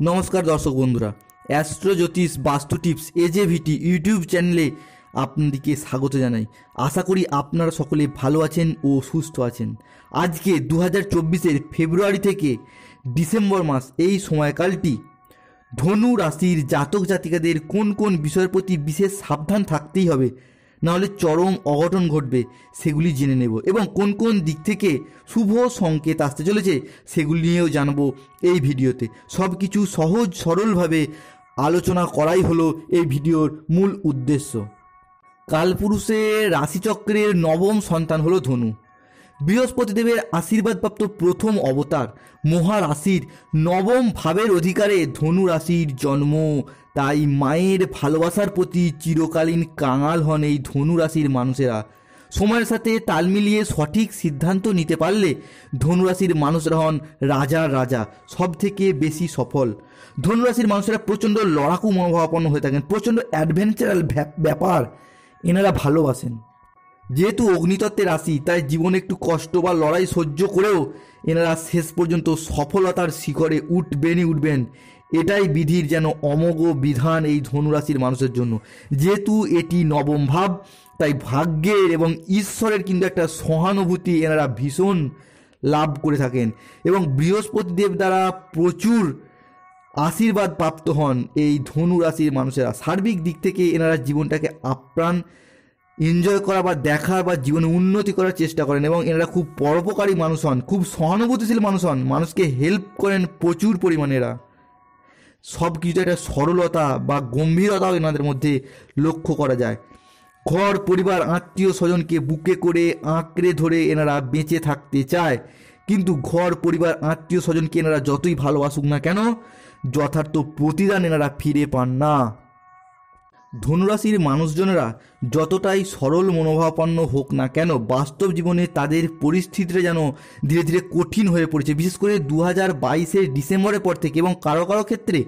নমস্কার দর্শক বন্ধুরা, অ্যাস্ট্রো জ্যোতিষ বাস্তু টিপস এজেভিটি ইউটিউব চ্যানেলে আপনাদেরকে স্বাগত জানাই। আশা করি আপনারা সকলে ভালো আছেন ও সুস্থ আছেন। আজকে 2024-এর ফেব্রুয়ারি থেকে ডিসেম্বর মাস এই সময়কালটি ধনু রাশির জাতক জাতিকাদের কোন কোন বিষয়ের প্রতি বিশেষ সাবধান থাকতেই হবে, নাহলে চরম অঘটন ঘটবে, সেগুলি জেনে নেব। এবং কোন কোন দিক থেকে শুভ সংকেত আসতে চলেছে সেগুলি নিয়েও জানবো এই ভিডিওতে। সব কিছু সহজ সরলভাবে আলোচনা করাই হলো এই ভিডিওর মূল উদ্দেশ্য। কালপুরুষের রাশিচক্রের নবম সন্তান হলো ধনু। বৃহস্পতিদেবের আশীর্বাদপ্রাপ্ত প্রথম অবতার মহারাশির নবম ভাবের অধিকারে ধনু রাশির জন্ম। তাই মায়ের ভালোবাসার প্রতি চিরকালীন কাঙাল হন এই ধনু রাশির মানুষেরা। সময়ের সাথে তাল মিলিয়ে সঠিক সিদ্ধান্ত নিতে পারলে ধনুরাশির মানুষরা হন রাজার রাজা, সব থেকে বেশি সফল। ধনুরাশির মানুষেরা প্রচণ্ড লড়াকু মনোভাবাপন্ন হয়ে থাকেন, প্রচণ্ড অ্যাডভেঞ্চারাল ব্যাপার এনারা ভালোবাসেন। যেহেতু অগ্নিতত্ত্বের রাশি, তাই জীবনে একটু কষ্ট বা লড়াই সহ্য করেও এনারা শেষ পর্যন্ত সফলতার শিখরে উঠবেন। এটাই বিধির যেন অমোঘ বিধান এই ধনুরাশির মানুষের জন্য। যেহেতু এটি নবম ভাব, তাই ভাগ্যের এবং ঈশ্বরের কিন্তু একটা সহানুভূতি এনারা ভীষণ লাভ করে থাকেন এবং বৃহস্পতিদেব দ্বারা প্রচুর আশীর্বাদ প্রাপ্ত হন এই ধনু রাশির মানুষেরা। সার্বিক দিক থেকে এনারা জীবনটাকে আপ্রাণ এনজয় করা বা দেখার বা জীবনে উন্নতি করার চেষ্টা করেন এবং এনারা খুব পরোপকারী মানুষ হন, খুব সহানুভূতিশীল মানুষ হন, মানুষকে হেল্প করেন প্রচুর পরিমাণে। এরা সব কিছুতে একটা সরলতা বা গম্ভীরতাও এনাদের মধ্যে লক্ষ্য করা যায়। ঘর পরিবার আত্মীয় স্বজনকে বুকে করে আঁকড়ে ধরে এনারা বেঁচে থাকতে চায়, কিন্তু ঘর পরিবার আত্মীয় স্বজনকে এনারা যতই ভালোবাসুক না কেন যথার্থ প্রতিদান এনারা ফিরে পান না। ধনুরাশির মানুষজনেরা যতটাই সরল মনোভাবাপন্ন হোক না কেন, বাস্তব জীবনে তাদের পরিস্থিতিটা যেন ধীরে ধীরে কঠিন হয়ে পড়েছে। বিশেষ করে 2022-এর ডিসেম্বরের পর থেকে এবং কারো কারো ক্ষেত্রে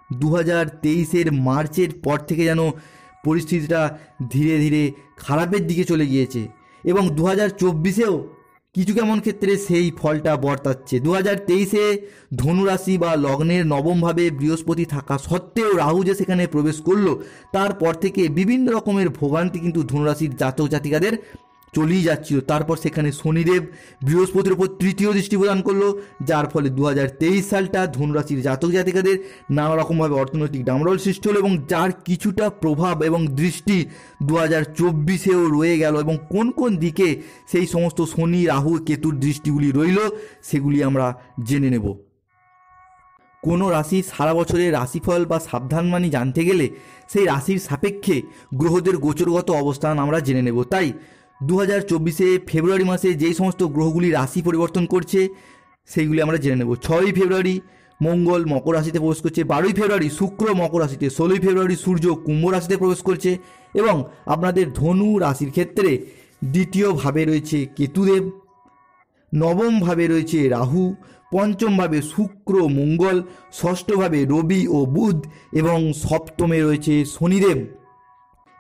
2023-এর মার্চের পর থেকে যেন পরিস্থিতিটা ধীরে ধীরে খারাপের দিকে চলে গিয়েছে এবং 2024-এও কিছু কেমন ক্ষেত্রে সেই ফলটা বর্তাচ্ছে। 2023-এ ধনুরাশি বা লগ্নের নবমভাবে বৃহস্পতি থাকা সত্ত্বেও রাহু যে সেখানে প্রবেশ করলো, তারপর থেকে বিভিন্ন রকমের ভোগান্তি কিন্তু ধনুরাশির জাতক জাতিকাদের চলেই যাচ্ছিল। তারপর সেখানে শনিদেব বৃহস্পতির উপর তৃতীয় দৃষ্টি প্রদান করলো, যার ফলে 2023 সালটা ধনুরাশির জাতক জাতিকাদের নানা রকমভাবে অর্থনৈতিক ডামাডোল সৃষ্টি হলো এবং যার কিছুটা প্রভাব এবং দৃষ্টি 2024-এও রয়ে গেল। এবং কোন কোন দিকে সেই সমস্ত শনি রাহু কেতুর দৃষ্টিগুলি রইল সেগুলি আমরা জেনে নেব। কোনো রাশির সারা বছরের রাশিফল বা সাবধানবাণী জানতে গেলে সেই রাশির সাপেক্ষে গ্রহদের গোচরগত অবস্থান আমরা জেনে নেব। তাই 2024-এ ফেব্রুয়ারি মাসে যেই সমস্ত গ্রহগুলি রাশি পরিবর্তন করছে সেইগুলি আমরা জেনে নেব। 6ই ফেব্রুয়ারি মঙ্গল মকর রাশিতে প্রবেশ করছে, 12ই ফেব্রুয়ারি শুক্র মকর রাশিতে, 16ই ফেব্রুয়ারি সূর্য কুম্ভ রাশিতে প্রবেশ করছে এবং আপনাদের ধনু রাশির ক্ষেত্রে দ্বিতীয় ভাবে রয়েছে কেতুদেব, নবম ভাবে রয়েছে রাহু, পঞ্চম ভাবে শুক্র মঙ্গল, ষষ্ঠভাবে রবি ও বুধ এবং সপ্তমে রয়েছে শনিদেব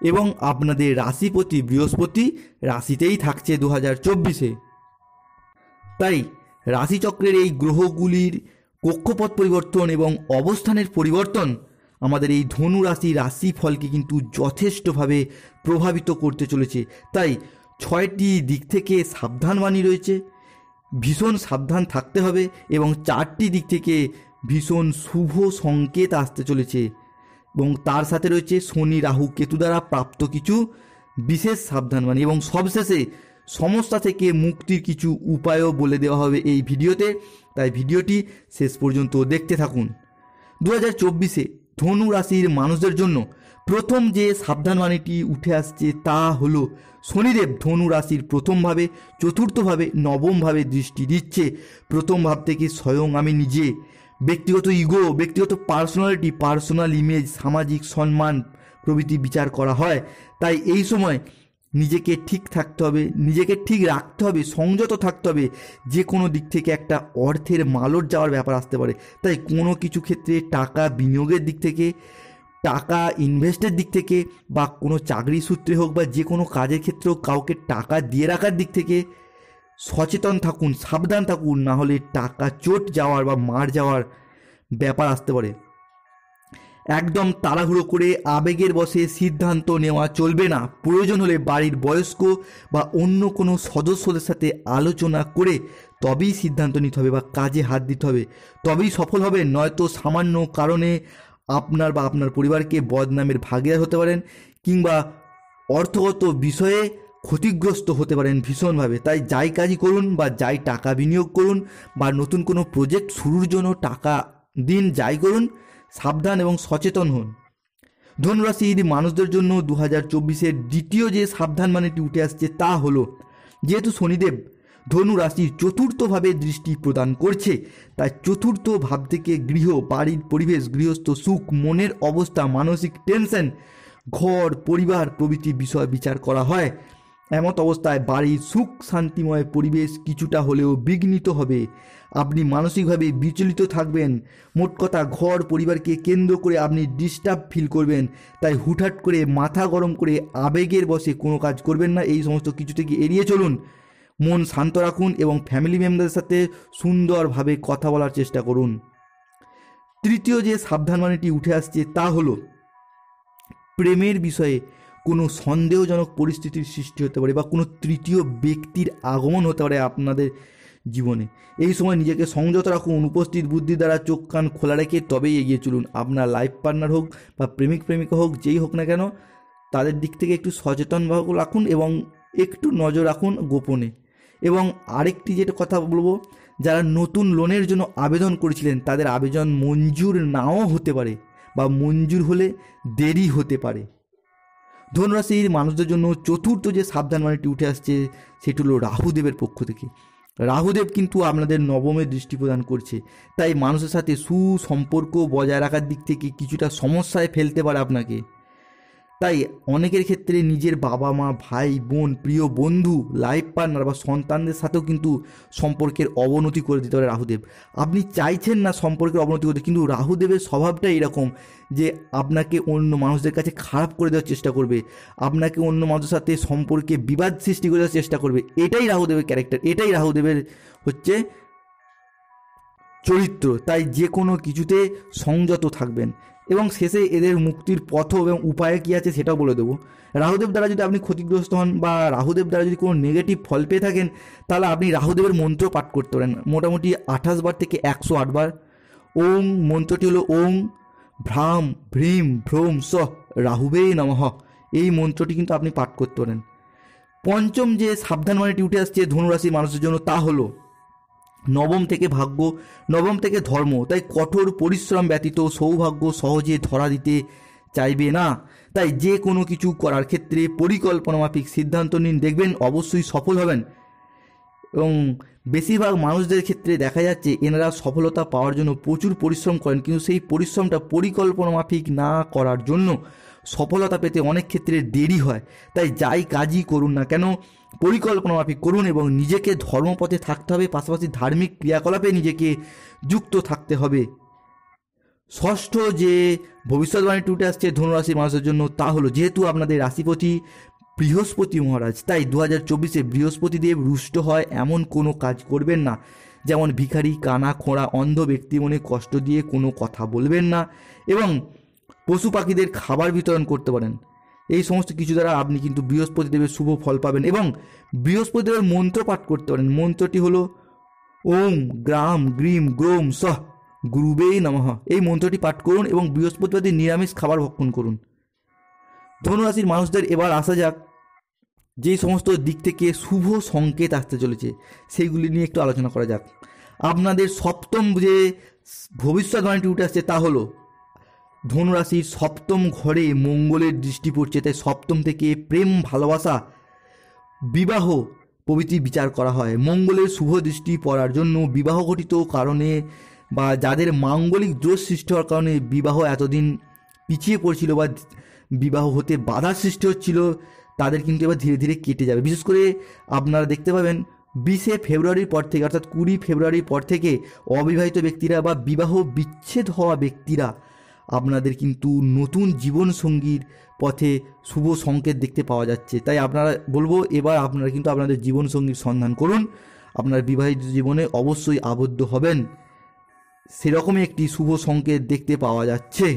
এবং আপনাদের রাশিপতি বৃহস্পতি রাশিতেই থাকছে 2024-এ। তাই রাশিচক্রের এই গ্রহগুলির কক্ষপথ পরিবর্তন এবং অবস্থানের পরিবর্তন আমাদের এই ধনু রাশির রাশিফলকে কিন্তু যথেষ্টভাবে প্রভাবিত করতে চলেছে। তাই 6টি দিক থেকে সাবধানবাণী রয়েছে, ভীষণ সাবধান থাকতে হবে এবং 4টি দিক থেকে ভীষণ শুভ সংকেত আসতে চলেছে এবং তার সাথে রয়েছে শনি রাহু কেতু দ্বারা প্রাপ্ত কিছু বিশেষ সাবধানবাণী এবং সবশেষে সমস্যা থেকে মুক্তির কিছু উপায়ও বলে দেওয়া হবে এই ভিডিওতে। তাই ভিডিওটি শেষ পর্যন্ত দেখতে থাকুন। 2024-এ ধনু রাশির মানুষদের জন্য প্রথম যে সাবধানবাণীটি উঠে আসছে তা হলো শনিদেব ধনু রাশির প্রথমভাবে, চতুর্থভাবে, নবমভাবে দৃষ্টি দিচ্ছে। প্রথম ভাব থেকে স্বয়ং আমি নিজে, ব্যক্তিগত ইগো, ব্যক্তিগত পার্সোনালিটি, পার্সোনাল ইমেজ, সামাজিক সম্মান প্রভৃতি বিচার করা হয়। তাই এই সময় নিজেকে ঠিক থাকতে হবে, নিজেকে ঠিক রাখতে হবে, সংযত থাকতে হবে। যে কোনো দিক থেকে একটা অর্থের মালট যাওয়ার ব্যাপার আসতে পারে। তাই কোনো কিছু ক্ষেত্রে টাকা বিনিয়োগের দিক থেকে, টাকা ইনভেস্টের দিক থেকে বা কোনো চাকরি সূত্রে হোক বা যে কোনো কাজের ক্ষেত্রেও কাউকে টাকা দিয়ে রাখার দিক থেকে সচেতন থাকুন, সাবধান থাকুন, না হলে টাকা চোট যাওয়ার বা মার যাওয়ার ব্যাপার আসতে পারে। একদম তাড়াহুড়ো করে আবেগের বশে সিদ্ধান্ত নেওয়া চলবে না। প্রয়োজন হলে বাড়ির বয়স্ক বা অন্য কোনো সদস্যদের সাথে আলোচনা করে তবেই সিদ্ধান্ত নিতে হবে বা কাজে হাত দিতে হবে, তবেই সফল হবে। নয়তো সামান্য কারণে আপনার বা আপনার পরিবারকে বদনামের ভাগীদার হতে পারেন, কিংবা অর্থগত বিষয়ে ক্ষতিগ্রস্ত হতে পারেন ভীষণভাবে। তাই যাই কাজই করুন বা যাই টাকা বিনিয়োগ করুন বা নতুন কোনো প্রজেক্ট শুরুর জন্য টাকা দিন, যাই করুন, সাবধান এবং সচেতন হন। ধনুরাশির মানুষদের জন্য 2024-এর দ্বিতীয় যে সাবধান মানেটি উঠে আসছে তা হলো, যেহেতু শনিদেব ধনু রাশির চতুর্থভাবে দৃষ্টি প্রদান করছে, তাই চতুর্থ ভাব থেকে গৃহ, বাড়ির পরিবেশ, গৃহস্থ সুখ, মনের অবস্থা, মানসিক টেনশন, ঘর, পরিবার প্রভৃতি বিষয় বিচার করা হয়। এমত অবস্থায় বাড়ির সুখ শান্তিময় পরিবেশ কিছুটা হলেও বিঘ্নিত হবে। আপনি মানসিকভাবে বিচলিত থাকবেন। মোট কথা, ঘর পরিবারকে কেন্দ্র করে আপনি ডিস্টার্ব ফিল করবেন। তাই হুটহাট করে মাথা গরম করে আবেগের বশে কোনো কাজ করবেন না। এই সমস্ত কিছু থেকে এড়িয়ে চলুন। মন শান্ত রাখুন এবং ফ্যামিলি মেম্বারদের সাথে সুন্দরভাবে কথা বলার চেষ্টা করুন। তৃতীয় যে সাবধানবাণীটি উঠে আসছে তা হলো, প্রেমের বিষয়ে কোনো সন্দেহজনক পরিস্থিতির সৃষ্টি হতে পারে বা কোনো তৃতীয় ব্যক্তির আগমন হতে পারে আপনাদের জীবনে। এই সময় নিজেকে সংযত রাখুন। উপস্থিত বুদ্ধি দ্বারা চোখ কান খোলা রেখে তবেই এগিয়ে চলুন। আপনার লাইফ পার্টনার হোক বা প্রেমিক প্রেমিকা হোক, যেই হোক না কেন, তাদের দিক থেকে একটু সচেতনভাবে রাখুন এবং একটু নজর রাখুন গোপনে। এবং আরেকটি যেটা কথা বলবো, যারা নতুন লোনের জন্য আবেদন করেছিলেন তাদের আবেদন মঞ্জুর নাও হতে পারে বা মঞ্জুর হলে দেরি হতে পারে। ধনুরাশির মানুষদের জন্য চতুর্থ যে সাবধানবাণীটি উঠে আসছে সেটি হলো রাহুদেবের পক্ষ থেকে। রাহুদেব কিন্তু আপনাদের নবমে দৃষ্টি প্রদান করছে, তাই মানুষের সাথে সুসম্পর্ক বজায় রাখার দিক থেকে কিছুটা সমস্যায় ফেলতে পারে আপনাকে। তাই অনেকের ক্ষেত্রে নিজের বাবা মা, ভাই বোন, প্রিয় বন্ধু, লাইফ পার্টনার বা সন্তানদের সাথেও কিন্তু সম্পর্কের অবনতি করে দিতে পারে রাহুদেব। আপনি চাইছেন না সম্পর্কের অবনতি করতে, কিন্তু রাহুদেবের স্বভাবটা এরকম যে আপনাকে অন্য মানুষদের কাছে খারাপ করে দেওয়ার চেষ্টা করবে, আপনাকে অন্য মানুষের সাথে সম্পর্কে বিবাদ সৃষ্টি করে দেওয়ার চেষ্টা করবে। এটাই রাহুদেবের ক্যারেক্টার, এটাই রাহুদেবের হচ্ছে চরিত্র। তাই যে কোনো কিছুতে সংযত থাকবেন। এবং শেষে এদের মুক্তির পথ এবং উপায় কী আছে সেটাও বলে দেবো। রাহুদেব দ্বারা যদি আপনি ক্ষতিগ্রস্ত হন বা রাহুদেব দ্বারা যদি কোনো নেগেটিভ ফল পেয়ে থাকেন, তাহলে আপনি রাহুদেবের মন্ত্র পাঠ করতে পারেন মোটামুটি 28 বার থেকে 108 বার। ওং মন্ত্রটি হলো ওং ভ্রাম ভ্রীম ভ্রোম স রাহুবে নমঃ। এই মন্ত্রটি কিন্তু আপনি পাঠ করতে পারেন। পঞ্চম যে সাবধানবাণীটি উঠে আসছে ধনুরাশির মানুষের জন্য তা হলো, নবম থেকে ভাগ্য, নবম থেকে ধর্ম। তাই কঠোর পরিশ্রম ব্যতীত সৌভাগ্য সহজে ধরা দিতে চাইবে না। তাই যে কোনো কিছু করার ক্ষেত্রে পরিকল্পনা মাফিক সিদ্ধান্ত নিন, দেখবেন অবশ্যই সফল হবেন। এবং বেশিরভাগ মানুষদের ক্ষেত্রে দেখা যাচ্ছে এনারা সফলতা পাওয়ার জন্য প্রচুর পরিশ্রম করেন, কিন্তু সেই পরিশ্রমটা পরিকল্পনা মাফিক না করার জন্য সফলতা পেতে অনেক ক্ষেত্রে দেরি হয়। তাই যাই কাজই করুন না কেন পরিকল্পনা মাফিক করুন এবং নিজেকে ধর্মপথে থাকতে হবে, পাশাপাশি ধার্মিক ক্রিয়াকলাপে নিজেকে যুক্ত থাকতে হবে। ষষ্ঠ যে ভবিষ্যৎবাণীটি উঠে আসছে ধনুরাশির মানুষের জন্য তা হলো, যেহেতু আপনাদের রাশিপতি বৃহস্পতি মহারাজ, তাই 2024-এ বৃহস্পতিদেব রুষ্ট হয় এমন কোনো কাজ করবেন না। যেমন ভিখারি, কানা, খোঁড়া, অন্ধ ব্যক্তি মনে কষ্ট দিয়ে কোনো কথা বলবেন না এবং পশু পাখিদের খাবার বিতরণ করতে পারেন। এই সমস্ত কিছু দ্বারা আপনি কিন্তু বৃহস্পতিদেবের শুভ ফল পাবেন এবং বৃহস্পতিদেবের মন্ত্র পাঠ করতে পারেন। মন্ত্রটি হলো ওম গ্রাম গ্রিম গ্রোম সহ গুরুবেই নমঃ। এই মন্ত্রটি পাঠ করুন এবং বৃহস্পতিবার দিন নিরামিষ খাবার ভক্ষণ করুন। ধনুরাশির মানুষদের এবার আসা যাক যেই সমস্ত দিক থেকে শুভ সংকেত আসতে চলেছে সেইগুলি নিয়ে একটু আলোচনা করা যাক। আপনাদের সপ্তম যে ভবিষ্যৎবাণীটি উঠে আসছে তা হলো, ধনুরাশির সপ্তম ঘরে মঙ্গলের দৃষ্টি পড়ছে, তাই সপ্তম থেকে প্রেম, ভালোবাসা, বিবাহ প্রভৃতি বিচার করা হয়। মঙ্গলের শুভ দৃষ্টি পড়ার জন্য বিবাহ ঘটিত কারণে বা যাদের মাঙ্গলিক দোষ সৃষ্টি হওয়ার কারণে বিবাহ এতদিন পিছিয়ে পড়ছিল বা বিবাহ হতে বাধার সৃষ্টি হচ্ছিল, তাদের কিন্তু এবার ধীরে ধীরে কেটে যাবে। বিশেষ করে আপনারা দেখতে পাবেন 20 ফেব্রুয়ারির পর থেকে, অর্থাৎ 20 ফেব্রুয়ারির পর থেকে অবিবাহিত ব্যক্তিরা বা বিবাহ বিচ্ছেদ হওয়া ব্যক্তিরা আপনাদের কিন্তু নতুন জীবনসঙ্গীর পথে শুভ সংকেত দেখতে পাওয়া যাচ্ছে। তাই আপনারা বলবো এবার আপনারা কিন্তু আপনাদের জীবনসঙ্গীর সন্ধান করুন, আপনার বিবাহিত জীবনে অবশ্যই আবদ্ধ হবেন। সেরকমই একটি শুভ সংকেত দেখতে পাওয়া যাচ্ছে।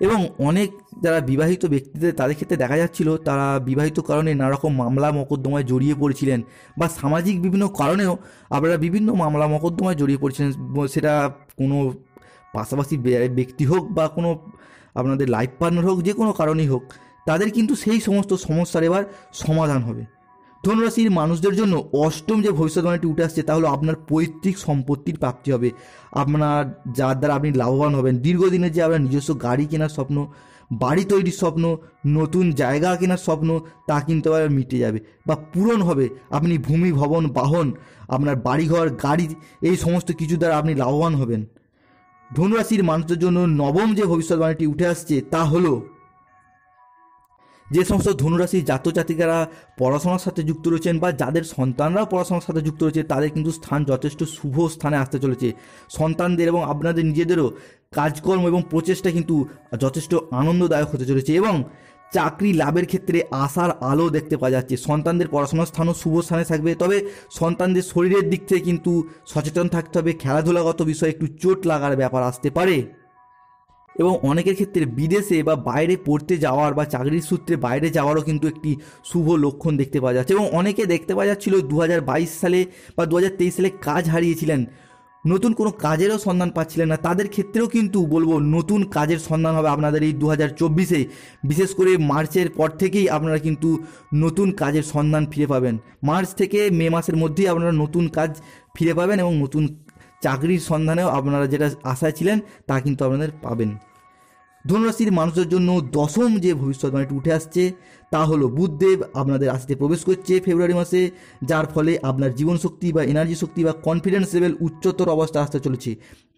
এবং অনেক যারা বিবাহিত ব্যক্তিদের তাদের ক্ষেত্রে দেখা যাচ্ছিল তারা বিবাহিত কারণে নানা রকম মামলা মোকদ্দমায় জড়িয়ে পড়েছিলেন, বা সামাজিক বিভিন্ন কারণেও আপনারা বিভিন্ন মামলা মোকদ্দমায় জড়িয়ে পড়েছিলেন, সেটা কোনো পাশাপাশি ব্যক্তি হোক বা কোনো আপনাদের লাইফ পার্টনার হোক, যে কোনো কারণেই হোক, তাদের কিন্তু সেই সমস্ত সমস্যার এবার সমাধান হবে। ধনুরাশির মানুষদের জন্য অষ্টম যে ভবিষ্যৎবাণীটি উঠে আসছে তা হলো আপনার পৈতৃক সম্পত্তির প্রাপ্তি হবে, আপনার যার দ্বারা আপনি লাভবান হবেন। দীর্ঘদিনের যে আপনার নিজস্ব গাড়ি কেনার স্বপ্ন, বাড়ি তৈরির স্বপ্ন, নতুন জায়গা কেনার স্বপ্ন, তা কিন্তু আবার মিটে যাবে বা পূরণ হবে। আপনি ভূমি, ভবন, বাহন, আপনার বাড়িঘর, গাড়ি, এই সমস্ত কিছু দ্বারা আপনি লাভবান হবেন। ধনুরাশির মানুষদের জন্য নবম যে ভবিষ্যৎবাণীটি উঠে আসছে তা হলো যে সমস্ত ধনুরাশির জাতক জাতিকারা পড়াশোনার সাথে যুক্ত রয়েছেন বা যাদের সন্তানরাও পড়াশোনার সাথে যুক্ত রয়েছে, তাদের কিন্তু স্থান যথেষ্ট শুভ স্থানে আসতে চলেছে। সন্তানদের এবং আপনাদের নিজেদেরও কাজকর্ম এবং প্রচেষ্টা কিন্তু যথেষ্ট আনন্দদায়ক হতে চলেছে, এবং চাকরি লাভের ক্ষেত্রে আশার আলো দেখতে পাওয়া যাচ্ছে। সন্তানদের পড়াশোনার স্থানও শুভ স্থানে থাকবে, তবে সন্তানদের শরীরের দিক থেকে কিন্তু সচেতন থাকতে হবে। খেলাধুলাগত বিষয়ে একটু চোট লাগার ব্যাপার আসতে পারে, এবং অনেকের ক্ষেত্রে বিদেশে বা বাইরে পড়তে যাওয়ার বা চাকরির সূত্রে বাইরে যাওয়ারও কিন্তু একটি শুভ লক্ষণ দেখতে পাওয়া যাচ্ছে। এবং অনেকে দেখতে পাওয়া যাচ্ছিল 2022 সালে বা 2023 সালে কাজ হারিয়েছিলেন, নতুন কোনো কাজেরও সন্ধান পাচ্ছিলেন না, তাদের ক্ষেত্রেও কিন্তু বলবো নতুন কাজের সন্ধান হবে আপনাদের এই 2024-এ। বিশেষ করে মার্চের পর থেকেই আপনারা কিন্তু নতুন কাজের সন্ধান ফিরে পাবেন। মার্চ থেকে মে মাসের মধ্যেই আপনারা নতুন কাজ ফিরে পাবেন, এবং নতুন চাকরির সন্ধানেও আপনারা যেটা আশায় ছিলেন তা কিন্তু আপনাদের পাবেন। ধনুরাশির মানুষদের জন্য দশম যে ভবিষ্যৎবাণীটি উঠে আসছে তা হলো বুধদেব আপনাদের রাশিতে প্রবেশ করছে ফেব্রুয়ারি মাসে, যার ফলে আপনার জীবন শক্তি বা এনার্জি শক্তি বা কনফিডেন্স লেভেল উচ্চতর অবস্থা আসতে চলেছে।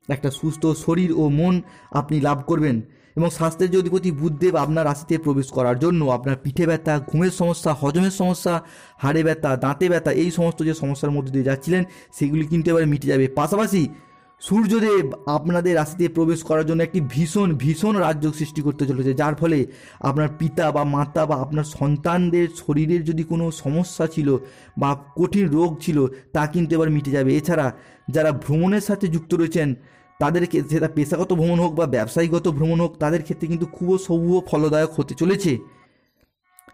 একটা সুস্থ শরীর ও মন আপনি লাভ করবেন, এবং স্বাস্থ্যের যে অধিপতি বুধদেব আপনার রাশিতে প্রবেশ করার জন্য আপনার পিঠে ব্যথা, ঘুমের সমস্যা, হজমের সমস্যা, হাড়ে ব্যথা, দাঁতে ব্যথা, এই সমস্ত যে সমস্যার মধ্যে দিয়ে যাচ্ছিলেন সেগুলি কিন্তু এবার মিটে যাবে। পাশাপাশি সূর্যদেব আপনাদের রাশিতে প্রবেশ করার জন্য একটি ভীষণ ভীষণ রাজযোগ সৃষ্টি করতে চলেছে, যার ফলে আপনার পিতা বা মাতা বা আপনার সন্তানদের শরীরের যদি কোনো সমস্যা ছিল বা কঠিন রোগ ছিল তা কিন্তু এবার মিটে যাবে। এছাড়া যারা ভ্রমণের সাথে যুক্ত রয়েছেন তাদেরকে, সেটা পেশাগত ভ্রমণ হোক বা ব্যবসায়িকগত ভ্রমণ হোক, তাদের ক্ষেত্রে কিন্তু খুব শুভ ফলদায়ক হতে চলেছে।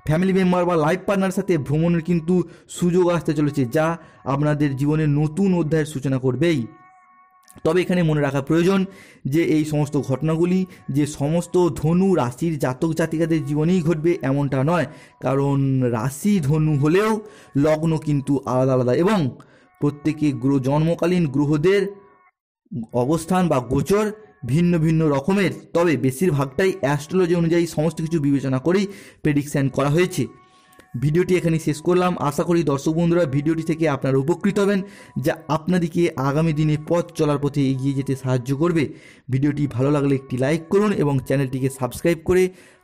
ফ্যামিলি মেম্বার বা লাইফ পার্টনার সাথে ভ্রমণের কিন্তু সুযোগ আসতে চলেছে, যা আপনাদের জীবনের নতুন অধ্যায়ের সূচনা করবেই। তবে এখানে মনে রাখা প্রয়োজন যে এই সমস্ত ঘটনাগুলি যে সমস্ত ধনু রাশির জাতক জাতিকাদের জীবনেই ঘটবে এমনটা নয়, কারণ রাশি ধনু হলেও লগ্ন কিন্তু আলাদা আলাদা, এবং প্রত্যেকে জন্মকালীন গ্রহদের অবস্থান বা গোচর ভিন্ন ভিন্ন রকমের। তবে বেশিরভাগটাই অ্যাস্ট্রোলজি অনুযায়ী সমস্ত কিছু বিবেচনা করেই প্রেডিকশান করা হয়েছে। ভিডিওটি এখানে শেষ করলাম। আশা করি দর্শক বন্ধুরা ভিডিওটি থেকে আপনারা উপকৃত হবেন, যা আপনাদেরকে আগামী দিনে পথ চলার পথে এগিয়ে যেতে সাহায্য করবে। ভিডিওটি ভালো লাগলে একটি লাইক করুন এবং চ্যানেলটিকে সাবস্ক্রাইব করে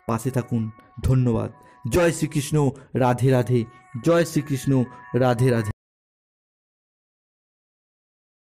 পাশে থাকুন। ধন্যবাদ। জয় শ্রীকৃষ্ণ, রাধে রাধে। জয় শ্রীকৃষ্ণ, রাধে রাধে।